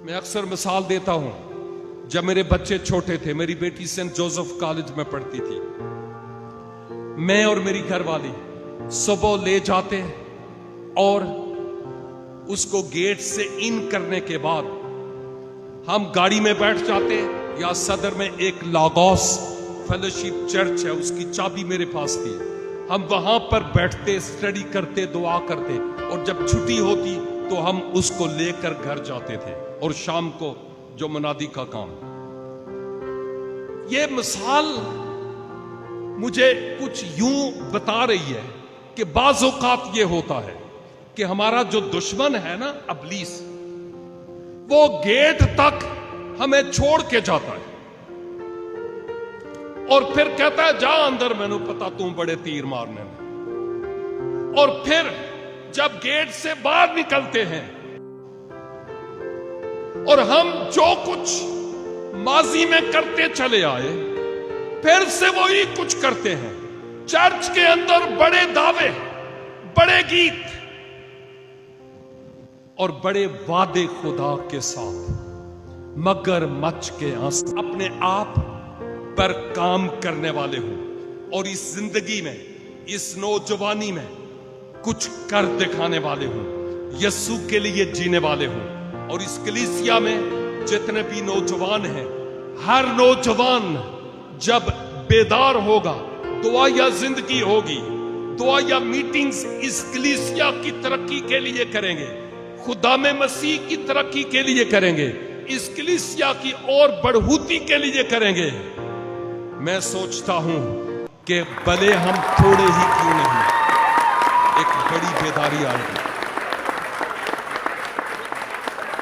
میں اکثر مثال دیتا ہوں، جب میرے بچے چھوٹے تھے، میری بیٹی سینٹ جوزف کالج میں پڑھتی تھی، میں اور میری گھر والی صبح لے جاتے اور اس کو گیٹ سے ان کرنے کے بعد ہم گاڑی میں بیٹھ جاتے، یا صدر میں ایک لاگوس فیلوشپ چرچ ہے، اس کی چابی میرے پاس تھی، ہم وہاں پر بیٹھتے، اسٹڈی کرتے، دعا کرتے، اور جب چھٹی ہوتی تو ہم اس کو لے کر گھر جاتے تھے، اور شام کو جو منادی کا کام۔ یہ مثال مجھے کچھ یوں بتا رہی ہے کہ بعض اوقات یہ ہوتا ہے کہ ہمارا جو دشمن ہے نا، ابلیس، وہ گیٹ تک ہمیں چھوڑ کے جاتا ہے اور پھر کہتا ہے جا اندر، میں نے پتا تم بڑے تیر مارنے میں، اور پھر جب گیٹ سے باہر نکلتے ہیں اور ہم جو کچھ ماضی میں کرتے چلے آئے پھر سے وہی کچھ کرتے ہیں۔ چرچ کے اندر بڑے دعوے، بڑے گیت اور بڑے وعدے خدا کے ساتھ، مگر مچ کے آنسو اپنے آپ پر کام کرنے والے ہوں، اور اس زندگی میں، اس نوجوانی میں کچھ کر دکھانے والے ہوں، یسوع کے لیے جینے والے ہوں۔ اور اس کلیسیا میں جتنے بھی نوجوان ہیں، ہر نوجوان جب بیدار ہوگا، دعا یا زندگی ہوگی، دعا یا میٹنگز اس کلیسیا کی ترقی کے لیے کریں گے، خدا میں مسیح کی ترقی کے لیے کریں گے، اس کلیسیا کی اور بڑھوتی کے لیے کریں گے۔ میں سوچتا ہوں کہ بھلے ہم تھوڑے ہی کیوں نہیں، ایک بڑی بیداری آئے گی۔